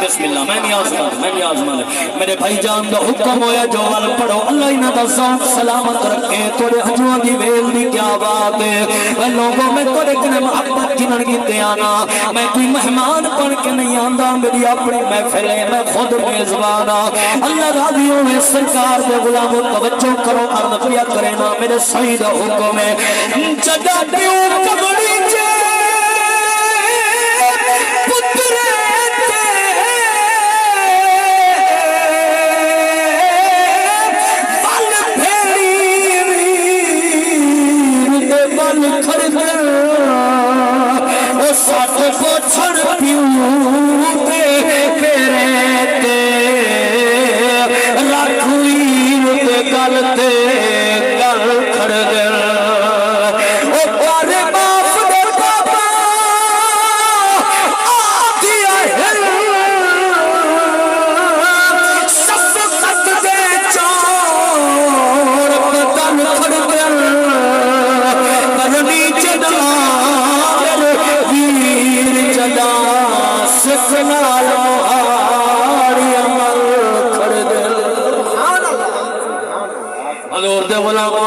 بسم اللہ میں نیاز مند میرے بھائی جان دا حکم ہویا جو وال پڑھو اللہ انہاں دا ذوق سلامت رکھے تھوڑے ہجواں دی ویل دی کیا بات ہے اے لوگوں میں تھوڑے کنے محبت گنن کیتے آنا میں کوئی مہمان بن کے نہیں آندا میری اپنی محفل ہے میں خود میزبان اللہ راضی ہوئے سرکار دے غلاموں توجہ کرو عرض کیا کرے نا میرے سعید حکم ہے جگہ پیوں پگڑی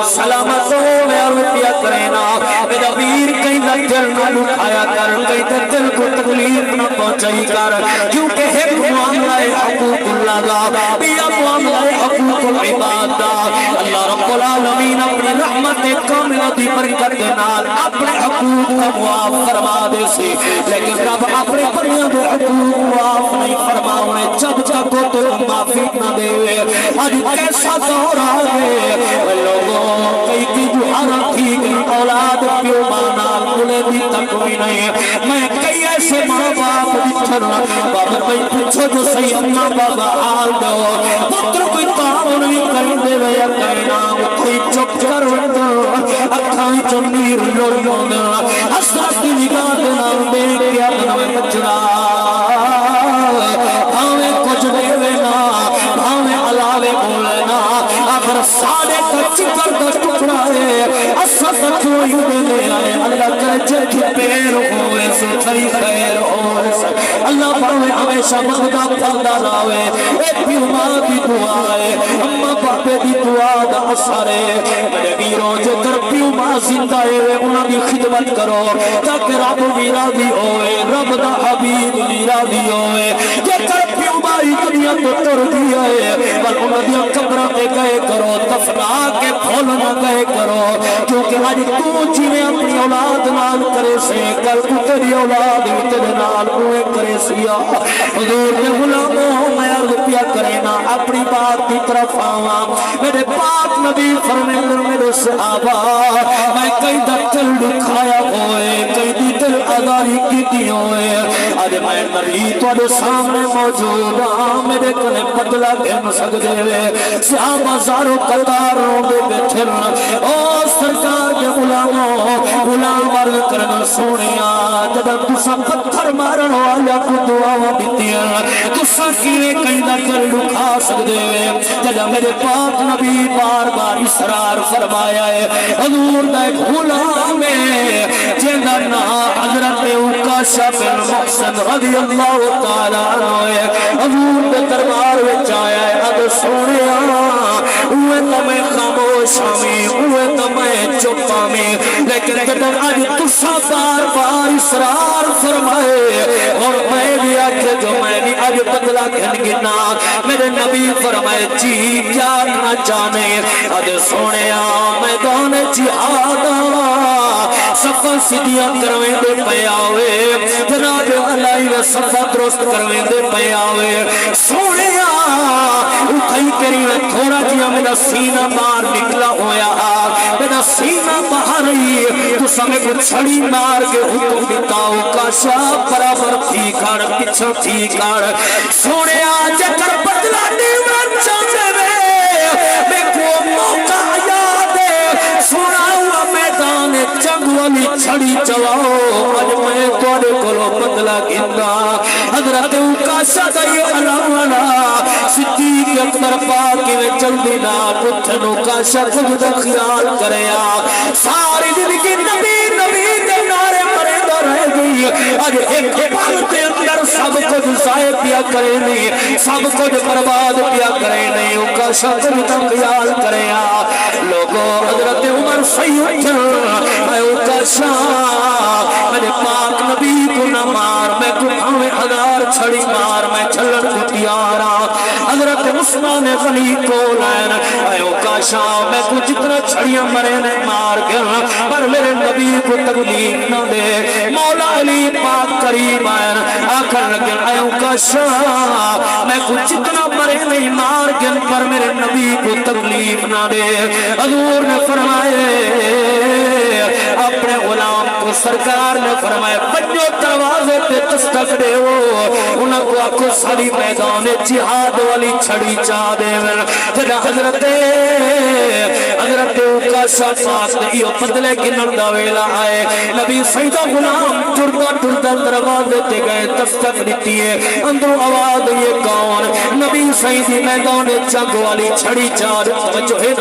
سلامت ہو میں روپیہ کرینا میرا ویر کہیں نہ دل نہ لکھایا کر کہیں نہ دل کو تکلیف نہ پہنچائی کر کیونکہ ہے معاملہ حقوق اللہ دا بیا معاملہ حقوق العباد دا اللہ رب العالمین اپنی رحمت کاملہ دی برکت کے نال اپنے حقوق کا معاف فرما دے سے لیکن رب اپنے بندیاں دے حقوق معاف نہیں فرماونے جب تک کو تو معافی نہ دے آج کیسا دور آگے لوگوں کئی کی جو حرم تھی اولاد پیو مانا کلے بھی تک بھی نہیں میں کئی ایسے ماں باپ بچھر بابا بھائی پوچھو جو صحیح اپنا بابا آل دو پتر کوئی تعاون بھی کر دے ویا کہنا کوئی چپ کر دو اکھائی چنیر لولیوں دو حسرت کی نگاہ دینا دے کے اپنا بچنا ہمیں کچھ دے وینا ہمیں علاوے بولنا اگر ساڑے کچھ کر دو ٹکڑا ہے اصد کوئی دے آئے اللہ کر جج پیر ہوئے سو تھری خیر ہوئے اللہ پڑھوے ہمیشہ مخدا پھلدہ لاوے ایک بھی ماں کی دعا ہے اممہ باپے دی دعا دا اثر ہے میرے ویروں جو کر پیو ماں زندہ ہے انہاں دی خدمت کرو تاکہ رب بھی راضی ہوئے رب دا حبیب بھی راضی ہوئے یہ کر پیو ماں دنیا کو تر دیا ہے بل انہاں دی قبرہ پہ گئے کرو دفنا کے پھول نہ گئے کرو کیونکہ آج تو جیویں اپنی اولاد نال کرے سے کل کو تیری اولاد تیرے نال ہوئے کرے سیا حضور کے غلاموں میں عرض پیا کرے نا اپنی بات کی طرف آواں میرے پاک نبی فرمیندر میرے صحابہ میں کئی دل دکھایا ہوئے کئی دل اداری کی دی ہوئے آج میں نبی تھوڑے سامنے موجود ہاں میرے کنے بدلا گھن سکتے ہوئے صحابہ زارو قطاروں بے بیٹھن او سرکار کے غلاموں غلام عرض کرنا سونیا جب تسا پتھر مارن والا کو دعا دیتیاں تسا کیویں کہیں نہ کر لکھا سکتے ہوئے جب میرے پاک نبی بار بار اصرار فرمایا ہے حضور دا ایک غلام ہے جنہ نا حضرت عکاشہ بن محسن رضی اللہ تعالیٰ عنہ ہے حضور دے دربار وچ آیا ہے اب سونیا اوے تمہیں خاموش ہمیں اوے تمہیں چپا میں لیکن جب آج تسا بار بار اصرار فرمائے اور میں بھی آکھے جو میں بھی آج بدلا گھن گنا میرے نبی فرمائے جی کیا نہ جانے آج سونے میدان جہاد صفا سیدیاں کرویں دے پیاوے جناب علیہ صفا درست کرویں دے پیاوے سونے اٹھائی کری تھوڑا جیا میرا سینہ باہر نکلا ہویا میرا سینہ باہر ہی تو سمیں کو چھڑی مار کے حکم دیتاؤ کاشا برابر تھی کار پچھو تھی کار سونے آجے کر بدلا نیورن چاہتے میں کو موقع یاد ہے سونا ہوا میدان جنگ والی چھڑی چواؤ آج میں توڑے کلو بدلا گندہ حضرت کاشا دائیو علامنا صدیق اکبر پاکی میں جلدی نہ پتھنوں کا شخص دا خیال کریا ساری زندگی نبی نبی دے نعرے مرے دو رہ گئی آج ایک پل کے اندر سب کچھ ضائع ضائع پیا کرے نہیں سب کچھ برباد پیا کرے نہیں اوکا شکر کا خیال کرے لوگوں حضرت عمر سید اے اوکا شاہ میرے پاک نبی کو نہ مار میں کو ہمیں ہزار چھڑی مار میں چھلڑ کو تیارا حضرت عثمان غنی کو لین اے اوکا شاہ میں کو جتنا چھڑیاں مرے نے مار گیا پر میرے نبی کو تکلیف نہ دے مولا علی پاک قریب آئے آخر لگے اے اوکا شاہ میں کو جتنا مرے نہیں مار گیا پر میرے نبی کو تکلیف نہ دے حضور نے فرمائے اپنے غلام کو سرکار نے فرمائے بچو دروازے پہ دستک دے انہاں کو آکو ساری میدان جہاد والی چھڑی چاہ دے پھر حضرت کا شفاعت نے یہ بدلے کی نردہ ویلا آئے نبی سیدہ غلام ٹرتا دروازے تے گئے دستک دیتی ہے اندر آواز یہ کون نبی سیدی میدان جنگ والی چھڑی چاہ دے جو ہے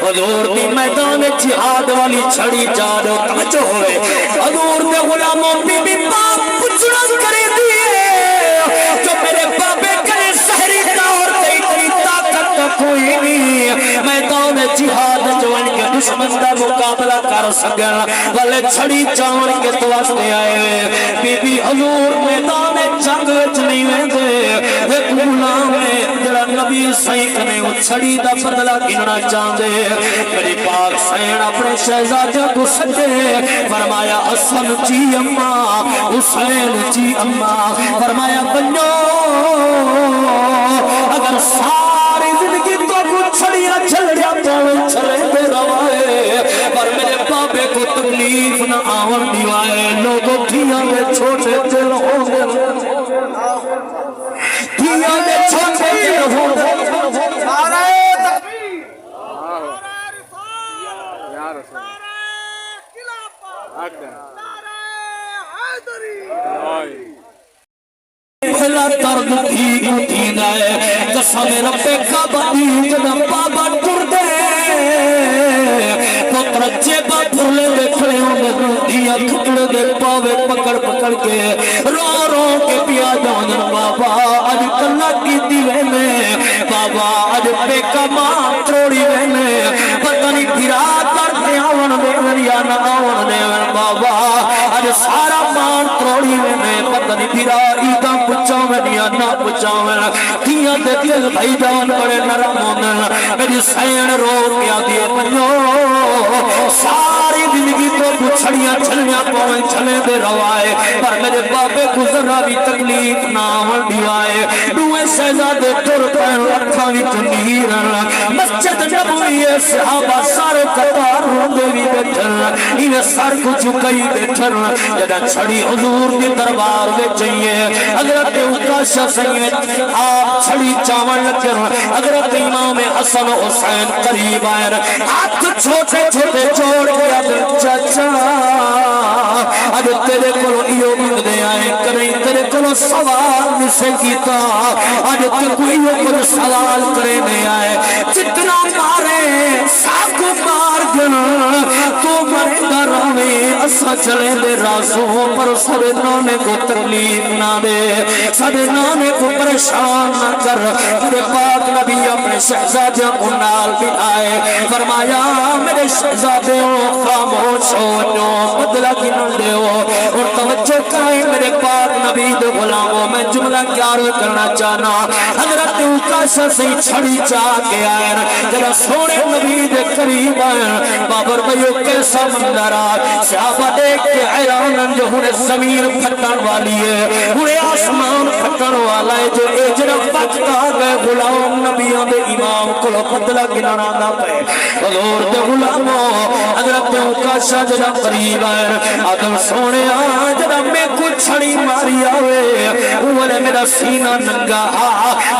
حضور دی میدان جہاد والی چھڑی چاہ دے توجہ ہوئے حضور دے غلاموں بی بی باپ پچھڑا کرے دیئے جو میرے بابے کرے سہری دور تیری طاقت کوئی نہیں میدان جہاد جو ان کے دشمن دا مقابلہ کر سکن والے چھڑی چاون کے تواستے آئے بی بی حضور میدان جنگ وچ نہیں ویندے ایک غلام ہے جڑا نبی سائیں نے وہ چھڑی دا بدلہ گننا چاہندے میری پاک سین اپنے شہزادے کو سجے فرمایا حسن جی اماں حسین جی اماں فرمایا بنو اگر ساری زندگی تو کچھ چھڑیاں چھڑیاں تو چھڑے دے روائے پر میرے بابے کو تکلیف نہ آون دیوائے لوگوں دھیاں میں چھوٹے دل ہوں گے دھیاں میں چھوٹے دل ہوں گے پہلا درد بھی اٹھین ہے قسم رب کعبہ دی جنم بابا ٹر دے پتر جیبا پھرلے دے کھڑے ہوں دیا کھٹڑے دے پاوے پکڑ کے رو رو کے پیا جانن بابا آج کلا کی دیوے میں بابا آج پہ کمان تروڑی میں پتہ نہیں پھرا کرتے آون دے یا نہ آون دے بابا آج سارا مان تروڑی میں پتہ نہیں پھرا ایدہ پچاویں یا نہ پچاویں دیا دے دل بھائی جان بڑے نرم ہونے میری سین رو کیا دیے بنو ساری زندگی تو چھڑیاں چھلیاں پاویں چھلے دے روائے پر میرے بابے کو ذرا بھی تکلیف نہ ہونی آئے دوئے شہزادے ٹر پین رکھا بھی تنیر مسجد نبوی صحابہ سارے قطار ہوندے بھی بیٹھر انہیں سر کو چکئی بیٹھر جدہ چھڑی حضور کی دربار میں چاہیے حضرت اکاشہ سید آپ چھڑی چاول لکر حضرت امام حسن حسین قریب آئر ہاتھ چھوٹے چھوٹے چھوڑ گیا چچا آج تیرے کلو ایو مندے آئے کریں تیرے کلو سوال نسے کیتا آج تیرے کو ایو کلو سوال کرے نہیں آئے جتنا مارے ساکو مار گنا تو مرے روے اسا چلے دے رازوں پر سارے نانے کو تکلیف نہ دے سارے نانے کو پریشان نہ کر میرے پاک نبی اپنے شہزادے کو نال بھی آئے فرمایا میرے شہزادے خاموش ہو بدلہ کی نہ دے اور توجہ کریں میرے پاک نبی دے غلاموں میں جملہ کیار کرنا چاہنا حضرت اکاشہ سے چھڑی چاہ کے آئے جب سونے نبی دے قریب آئے بابر بھائیو کیسا منظر آئے صحابہ دیکھ کے حیران جو انہیں زمین پھٹن والی ہے انہیں آسمان پھٹن والا ہے جو اجرم وقت آگئے غلام نبیوں دے امام کلو بدلہ گنانا نہ پہ حضور دے غلاموں حضرت اکاشہ جب قریب آئے آدم سونے آئے جب میں کچھ چھڑی ماری آئے اوہ میرا سینہ ننگا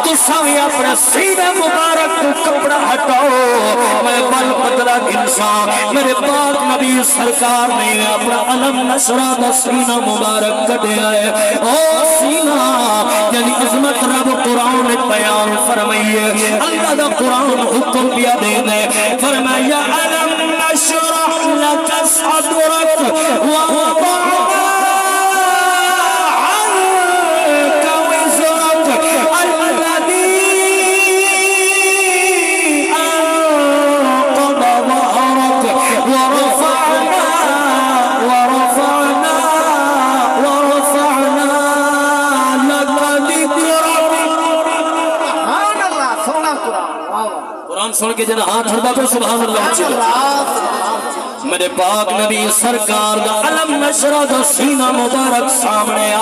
تو سوی اپنے سینہ مبارک کو کپڑا ہٹاؤ میں بل بدلہ انسان میرے پاک نبی سرکار نے اپنا علم نشرہ دا سینہ مبارک کٹے آئے او سینہ یعنی عظمت رب قرآن بیان فرمائیے اللہ دا قرآن حکم بیا دے دے فرمایا علم نشرہ لکا صدرک ووضعنا عنك سن کے جنہاں ہاتھ اٹھا پہ سبحان اللہ میرے پاک نبی سرکار دا علم نشرہ دا سینہ مبارک سامنے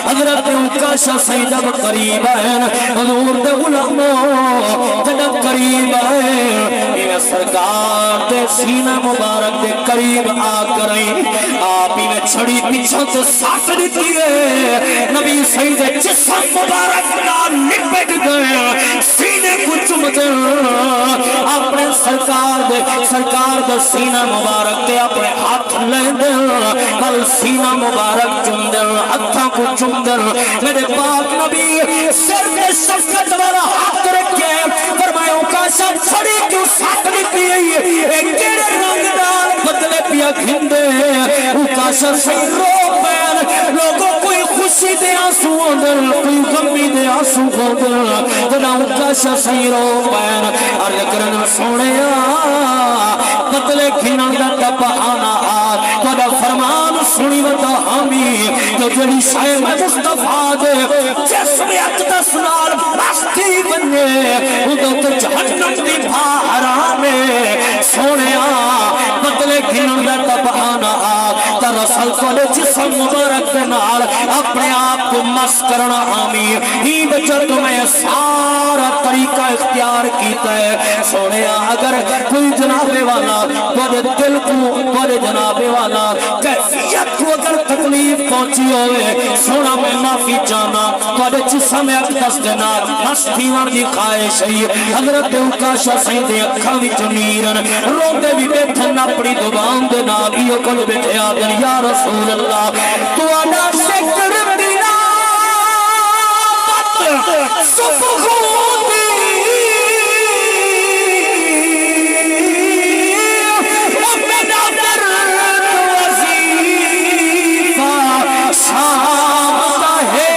حضرت عکاشہ سید اب قریب ہیں حضور دے علماء جب قریب ہیں یہ سرکار دے سینہ مبارک دے قریب آ کریں آپ ہی میں چھڑی پیچھوں سے ساتھ دیتی ہے نبی سید جسم مبارک نال لپٹ گئے سینے کو چمتے اپنے سرکار دے سینہ مبارک تے اپنے ہاتھ لے دل بل سینہ مبارک چم دل ہاتھاں کو چم دل میرے پاک نبی سر میں شفقت والا ہاتھ رکھے فرمایا عکاشہ چھڑی کیوں ساتھ لیتی ہے ایک تیرے رنگ نال بدلے پیا گھندے عکاشہ صحیح رو پیر لوگوں کوئی خوشی دے آنسو دل کوئی غمی دے آنسو دل جنا عکاشہ صحیح رو پیر اور یکرن سونے بدلے گھنن دا بہانا تھوڑا فرمان سنی ودا ہمی تو جڑی شاہ مصطفیٰ دے جسم اقدس نال بستی بنے ادھو تو جہنم دی بھارانے سونے بدلے گھنن دا بہانا دراصل کولے جسم مبارک دے نال اپنے آپ کو مس کرنا آمی ہی بچر تمہیں سارا طریقہ اختیار کیتا ہے سونے اگر کوئی جنابے والا تھوڑے دل کو تھوڑے جنابے والا کیفیت کو اگر تکلیف پہنچی ہوئے سونا میں معافی جانا تھوڑے جسم اقدس دے نال مستی والی خواہش ہے حضرت عکاشہ سید اکھاں وچ نیرن روندے بھی بیٹھن اپنی زبان دے نال یہ کل بیٹھے آدن یا رسول اللہ تو انا سکر دینا بات سبخون دی امنا در وزیفہ شامتا ہے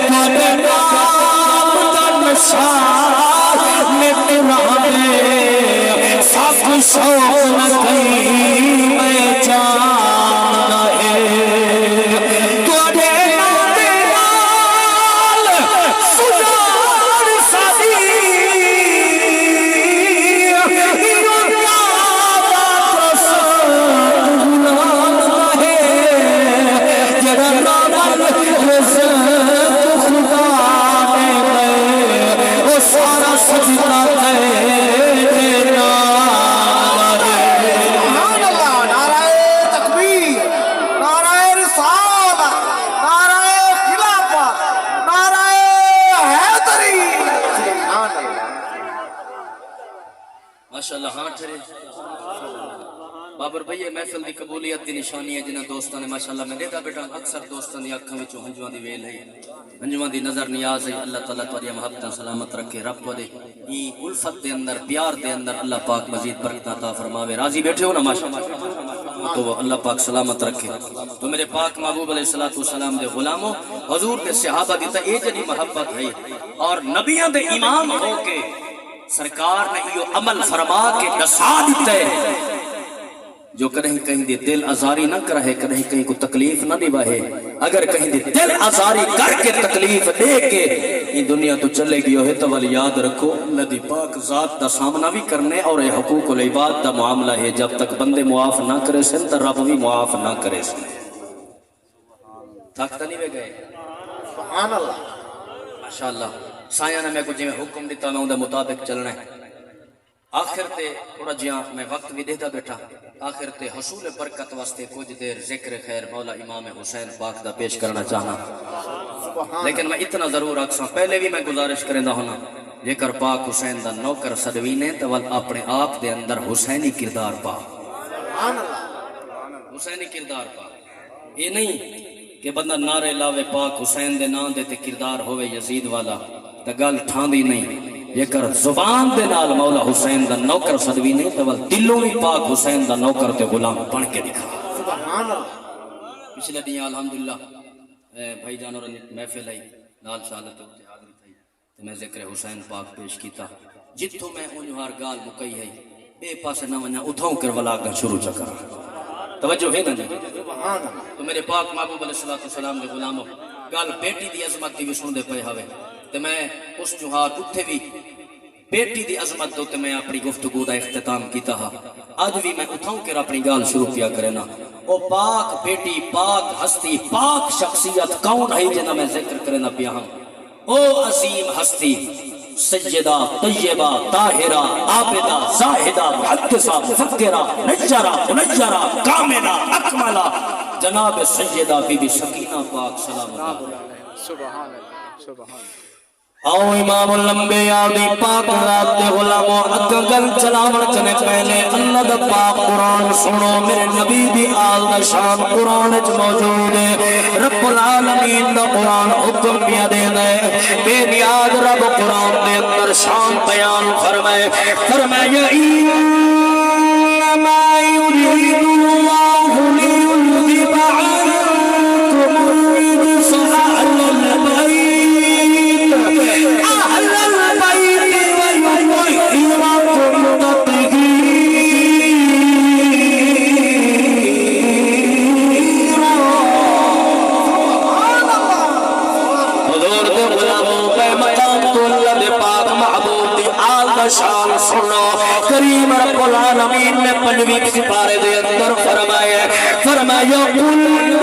تھوڑے نام دا نشان میں تیرانے سب شوق نہ کہیں میں جاننا ہے تھوڑے نال سجار سادی سارا سجدہ ماشاءاللہ ہاں ٹھرے بابر بھئی محفل دی قبولیت دی نشانی ہے جنہ دوستان نے ماشاءاللہ میں دیتا بیٹا اکثر دوستان دی اکھاں وچوں ہنجواں دی ویل ہے ہنجواں دی نظر نیاز ہے اللہ تعالیٰ تواڈی محبتاں سلامت رکھے رب کو دے یہ الفت دے اندر پیار دے اندر اللہ پاک مزید برکتاں عطا فرماوے راضی بیٹھے ہو نا ماشاءاللہ تو اللہ پاک سلامت رکھے تو میرے پاک محبوب علیہ السلام دے غلاموں حضور دے صحابہ دی تا اے جڑی محبت ہے اور نبیاں دے امام ہو کے سرکار نے یہ عمل فرما کے دسا دیتا ہے جو کہیں کہیں دے دل ازاری نہ کرے کہیں کہیں کو تکلیف نہ نباہے اگر کہیں دے دل ازاری کر کے تکلیف دے کے یہ دنیا تو چلے گی ہوئے تو والی یاد رکھو اللہ دی پاک ذات دا سامنا بھی کرنے اور یہ حقوق العباد دا معاملہ ہے جب تک بندے معاف نہ کرے سن تو رب بھی معاف نہ کرے سن تھکتا نہیں بے گئے سبحان اللہ ماشاءاللہ سایہ نے میں کو جی میں حکم دیتا میں اندھے مطابق چلنا ہے آخر تے تھوڑا جیاں میں وقت بھی دیتا بیٹھا آخر تے حصول برکت واسطے کچھ دیر ذکر خیر مولا امام حسین پاک دا پیش کرنا چاہنا لیکن میں اتنا ضرور اکساں پہلے بھی میں گزارش کرنا ہونا جے کر پاک حسین دا نوکر صدوینے تو اپنے آپ دے اندر حسینی کردار پا حسینی کردار پا یہ نہیں کہ بندہ نعرے لاوے پاک حسین دے نام دے تے کردار ہوئے یزید والا تا گل ٹھان دی نہیں یہ کر زبان دے نال مولا حسین دا نوکر صدوی نہیں تو دلوں بھی پاک حسین دا نوکر تے غلام بن کے دکھا سبحان اللہ پچھلے دن الحمدللہ بھائی جانور محفل ہے نال شہادت حاضری تھی تو میں ذکر حسین پاک پیش کیتا جتوں میں انہار گال مکئی ہے بے پاس نہ ونجا اتھوں کر ولا کر شروع چکر توجہ ہے نا جی تو میرے پاک محبوب علیہ السلام دے غلاموں گل بیٹی دی عظمت دی بھی سن دے پئے ہوے تے میں اس جوہار اٹھے بھی بیٹی دی عظمت تو میں اپنی گفتگو دا اختتام کیتا ہا اج بھی میں اٹھاؤں کہ اپنی گال شروع کیا کرنا او پاک بیٹی پاک ہستی پاک شخصیت کون ہے جنہ میں ذکر کرنا پیا ہوں او عظیم ہستی سیدہ طیبہ طاہرہ عابدہ زاہدہ محدثہ مفکرہ نجرہ منجرہ کاملہ اکملہ جناب سیدہ بی بی سکینہ پاک سلام اللہ سبحان اللہ سبحان اللہ آؤ امام الانبیاء دی پاک رات دے غلاموں اکگل چلاون چنے پہلے اللہ دا پاک قرآن سنو میرے نبی دی آل دا شان قرآن اچ موجود ہے رب العالمین دا قرآن حکم پیا دے دے بے نیاد رب قرآن دے اندر شان بیان فرمائے فرمائے انما یرید اللہ لیذھب عنکم الرجس اہل البیت شان سنو کریم رب العالمین نے پنجویں سپارے دے اندر فرمایا فرمایا قل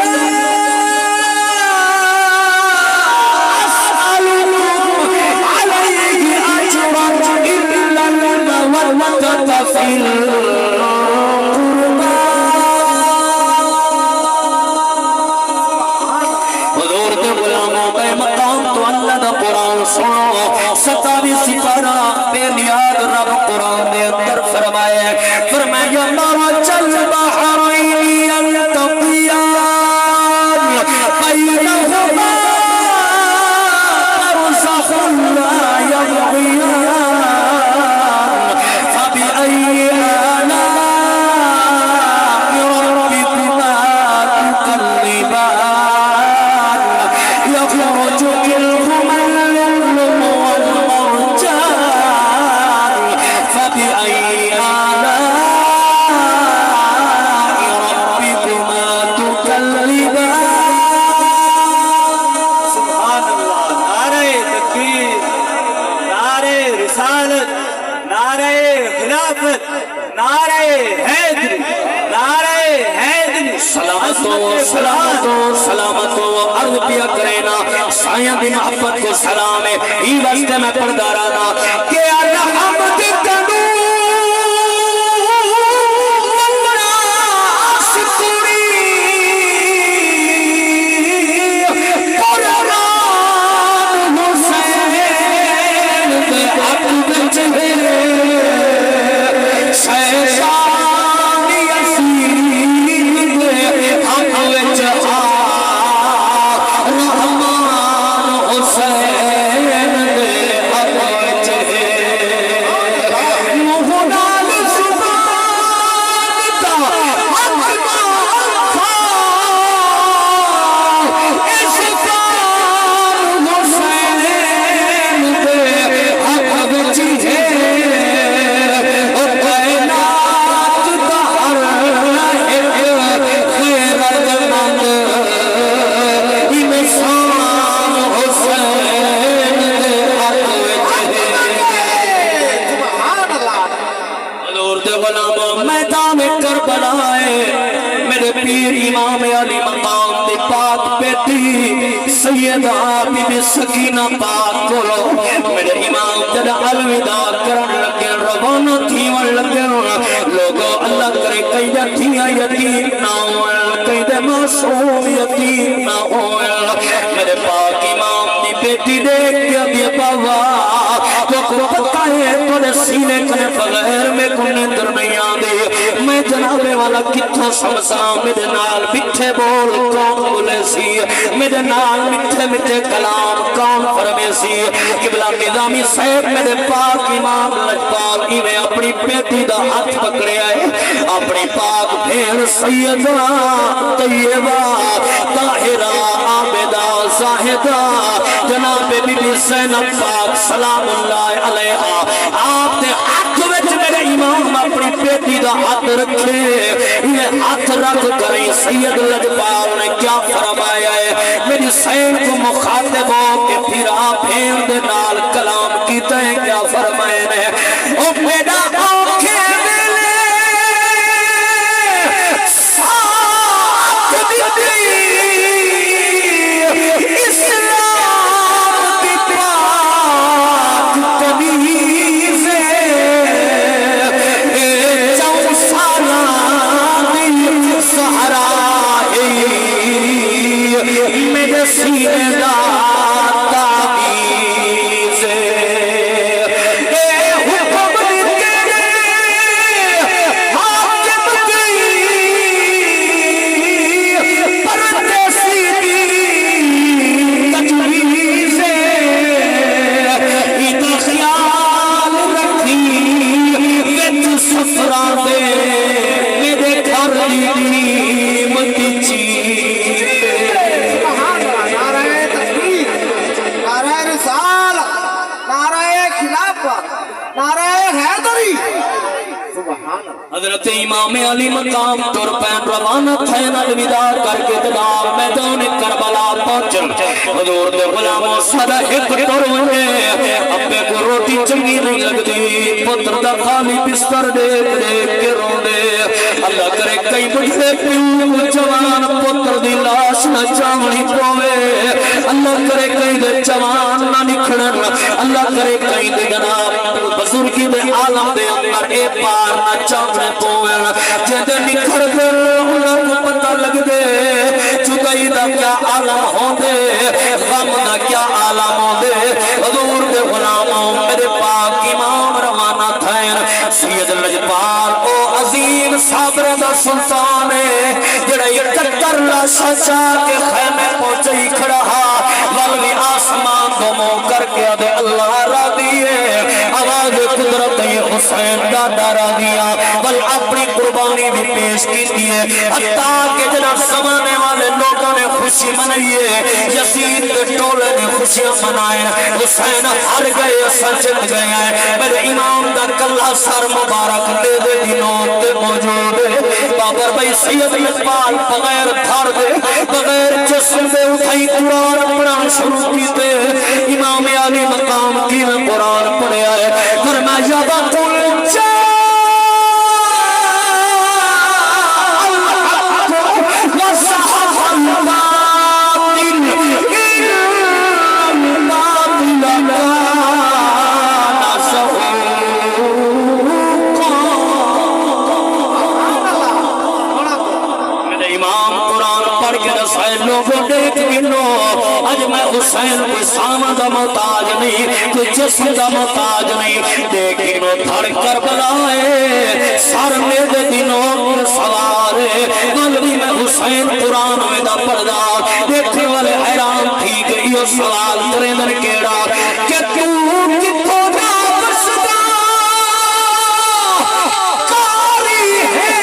ستاوی سپارہ بے نیاد رب قرآن دے اندر فرمایا فرمایا مرجل بحرین یلتقیان بینہما برزخ لا یبغیان فبأی آلاء ربکما تکذبان یخرج منہما سلامت عرض پیا کرینا سائیں دی محبت کو سلام ہے ہی واسطے میں پڑھدا رہا کہ الحمد کنو میدان کربلا میرے پیر امام علی مقام دی پاک بیٹی سیدہ بی بی سکینہ پاک کولو میرے امام جد الوداع کرن لگے روانہ تھیون لگے لوگو اللہ کرے کئی دے تھیاں یتیم نہ ہوئے کئی دے معصوم یتیم نہ ہوئے میرے پاک امام دی بیٹی دیکھ کے بھی بابا تو پتہ ہے تھوڑے سینے کنے بغیر میں کنے در نہیں آدھے میں جنابے والا کتھا سمسا میرے نال مٹھے بول کون بولے سی میرے نال مٹھے مٹھے کلام کون فرمے سی قبلہ نظامی صاحب میرے پاک امام لجپال میں اپنی بیٹی دا ہاتھ پکڑے آئے اپنی پاک بھین سیدہ طیبہ طاہرہ عابدہ زاہدہ جناب بی بی زینب پاک سلام اللہ علیہ آپ نے ہاتھ وچ میرے امام اپنی بیٹی دا ہاتھ رکھے یہ ہاتھ رکھ کریں سید لجپال نے کیا فرمایا ہے میری سین کو مخاطب ہو کہ پھر آپ بھین دے نال کلام کیتا ہے کیا فرمائے نے او میرا آنکھیں ملے ساتھ دی اسلام کی پاک تمیز چون سالانی سہرائی میرے سینے دا تعویذ اے حکم تیرے حاکم کی پردیسی کی تجویز ایدہ خیال رکھی ویت سفرہ دے میرے گھر قیمتی چیز نعرہ تکبیر، نعرہ رسالت، نعرہ خلافت، نعرہ حیدری، سبحان اللہ۔ حضرت امام علی مقام تر پین روانہ تھے الوداع کر کے جناب میدان کربلا پہنچن حضور دے غلاموں سدا ایک ٹر ہوئے ابے کو روٹی چنگی نہیں لگتی پتر دا خالی بستر دیکھ دیکھ کے روندے اللہ کرے کئی بڑھے پیو جوان پتر دی لاش نہ چاونی پوے اللہ کرے کئی دے جوان نہ نکھڑن اللہ کرے کئی دے جناب بزرگی دے عالم دے اندر اے پار نہ چاونے پوے جدے نکھڑ دے انہاں کو پتہ لگ دے جدائی دا کیا عالم ہوں دے غم دا کیا عالم ہوں دے حضور دے غلاموں میرے پاک امام روانہ تھائن سید لجپال او عظیم صابر دا سلطان ہے جڑا 71 لاشا چاہ کے خیمے پہنچے کھڑا والوی آسمان دو مو کر کے دے اللہ را دیئے آواز قدرت حسین دا ڈارا دیا بل اپنی قربانی بھی پیش کی دیئے حتیٰ کہ جناب زمانے والے لوگوں نے خوشی منائیے یزید کے ٹولے نے خوشیاں منائے حسین ہر گئے سجد گئے ہیں میرے امام دا کلہ سر مبارک لے دے دنوں تے موجود ہے بابر بھائی سید اقبال بغیر دھار دے بغیر جسم دے اٹھائی قرآن پڑھنا شروع کی دے امام علی مقام کی میں قرآن پڑھے آئے فرمایا وَقُلْ لوگوں دیکھ گنو اج میں حسین کوئی سامان دا محتاج نہیں کوئی جسم دا محتاج نہیں دیکھ گنو دھڑ کر بلائے سر میں دے دنوں پر سوارے مولوی میں حسین قرآن میں دا پردہ دیکھنے والے حیران تھی کہ یہ سوال ترے در کیڑا کہ تو کتوں دا بسدا کاری ہے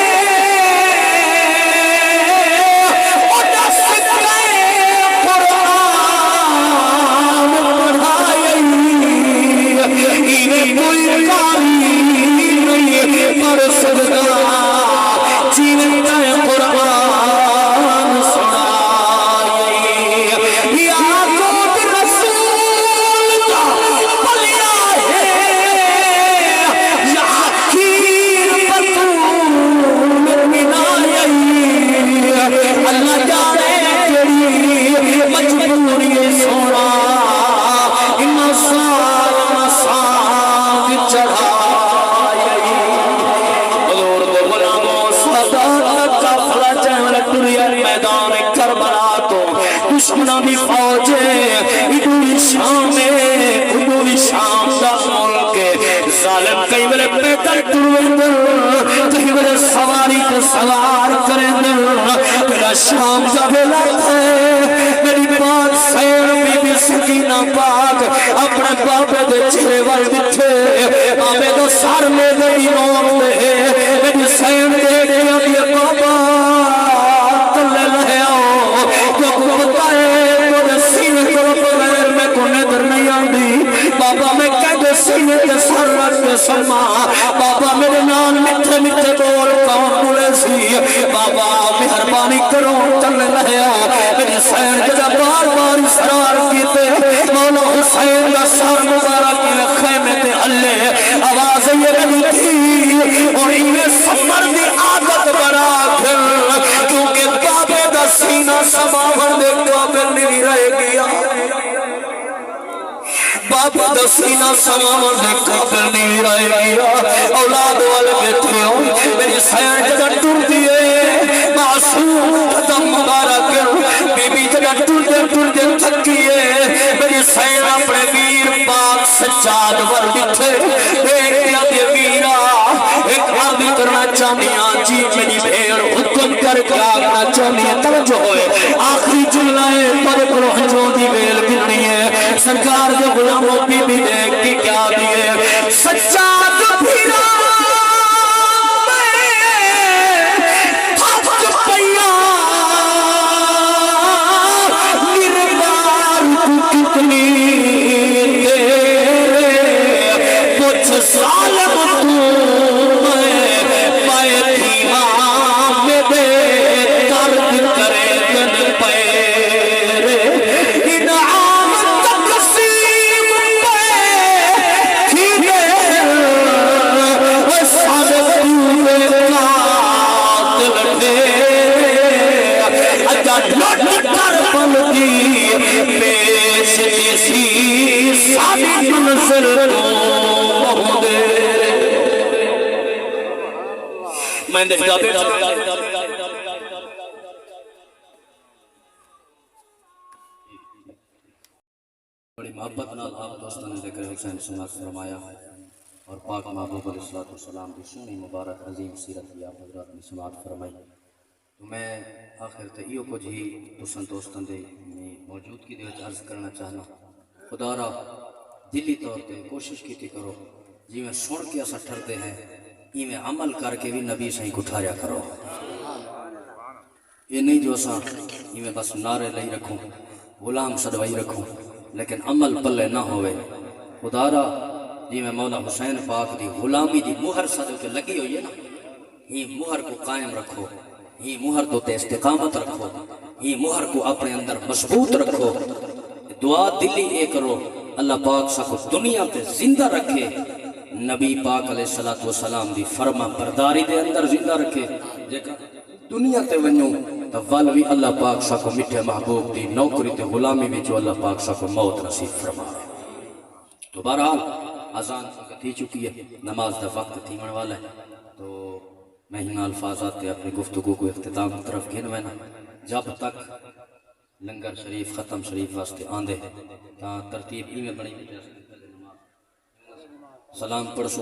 دشمنانی فوجے ادوی شام دا ملک ظالم کئی میرے پیدل ٹروے در کئی میرے سواری کو سوار کریں در میرا شام دا بلد ہے میری بات سیر بی بی سکینہ پاک اپنے بابے دے چہرے وال بٹھے بابے دو سار میں گئی نوم دے میری سیر دے دے ابھی بابا تلے لے آؤ بابا میں کہتے سینے کے سر رکھ کے سلما بابا میرے نام مٹھے مٹھے بول کون بولے سی بابا مہربانی کرو چلے رہے میرے سین جگہ بار بار اسرار کیتے مولا حسین کا سر مبارک سماون دے قابل نہیں رہ گیا بابا دا سینہ سماون دے قابل نہیں رہ گیا اولاد والے بیٹھے ہو میری سین جگہ ٹر دیئے معصوم قدم مبارک بی بی جگہ ٹر دے تھکیے میری سین اپنے ویر پاک سجاد ور بٹھے ایک دے ویرا ایک عرض کرنا چاہنیاں جی میری بھیڑ حکم کر کے آگنا چاہنیاں توجہ ہوئے آخری جملہ ہے پر پروحجوں دی بیل گرنی ہے سرکار دے غلاموں بی بی دیکھ کی کیا دیئے سجاد بھیرا میں نے جابے بڑی محبت نال آپ دوستان نے ذکر حسین سماعت فرمایا اور پاک محبوب علیہ الصلوۃ والسلام کی سونی مبارک عظیم سیرت کی آپ حضرات نے سماعت فرمائی تو میں آخر تے ایو کچھ ہی تساں دوستان دے موجودگی دے وچ عرض کرنا چاہنا خدا را دلی طور تے کوشش کیتی کرو جی میں سن کے اسا ٹھردے ہیں یہ میں عمل کر کے بھی نبی صحیح کٹھاریا کرو یہ نہیں جو اسا یہ میں بس نعرے لئی رکھوں غلام صدوائی رکھوں لیکن عمل پلے نہ ہوئے خدا را جی میں مولا حسین پاک دی غلامی دی مہر صدو کے لگی ہوئی ہے نا یہ مہر کو قائم رکھو یہ مہر تو تے استقامت رکھو یہ مہر کو اپنے اندر مضبوط رکھو دعا دلی اے کرو اللہ پاک سا کو دنیا پہ زندہ رکھے نبی پاک علیہ السلام دی فرما برداری دے اندر زندہ رکھے دنیا تے ونیوں تو والوی اللہ پاک سا کو مٹھے محبوب دی نوکری تے غلامی میں جو اللہ پاک سا کو موت نصیب فرما رہے تو بہرحال اذان تھی چکی ہے نماز دا وقت تھی من والا ہے تو میں ہی الفاظات تے اپنی گفتگو کو اختتام طرف گھنوینا جب تک لنگر شریف ختم شریف واسطے آندے تا ترتیب ہی میں بنی سلام پڑھ سو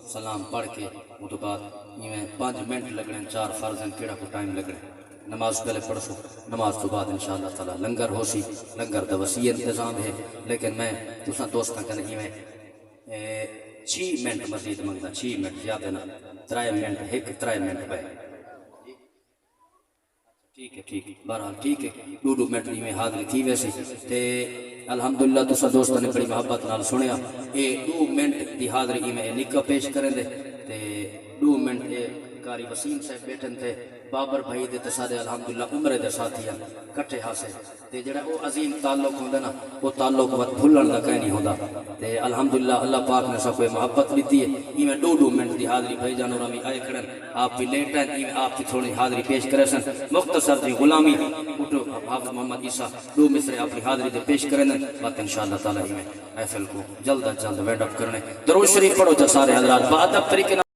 سلام پڑھ کے وہ تو بعد یہ میں 5 منٹ لگنے 4 فرض ہیں کیڑا کو ٹائم لگنے نماز پہلے پڑھ سو نماز تو بعد انشاءاللہ تعالی لنگر ہو سی لنگر دا وسیع انتظام ہے لیکن میں دوسرا دوستاں کہنے کی میں 6 منٹ مزید منگتا 6 منٹ زیادہ نہ 3 منٹ 3 منٹ بے ٹھیک ہے بہرحال ٹھیک ہے 2 منٹ میں حاضر تھی ویسے تے الحمدللہ دوسرا دوستوں نے بڑی محبت نال سنیا یہ 2 منٹ دی حاضری میں نکاح پیش کریں دے تے 2 منٹ کاری وسیم صاحب بیٹھن تھے بابر بھائی دے تے سارے الحمدللہ عمرے دے ساتھی کٹھے حاصل تے جڑا وہ عظیم تعلق ہوندا نا وہ تعلق وقت بھولن دا کہیں نہیں ہوندا تے الحمدللہ اللہ پاک نے سب کو محبت دیتی ہے یہ میں 2 منٹ دی حاضری بھائی جان اور ہمیں آئے کھڑن آپ بھی لیٹ ہیں آپ کی تھوڑی حاضری پیش کرے سن مختصر دی غلامی اٹھو حافظ محمد عیسیٰ 2 مصرے اپنی حاضری دے پیش کریں بات انشاءاللہ تعالی میں محفل کو جلد از جلد وینڈ اپ کرنے درود شریف پڑھو جا سارے حضرات بادب طریقے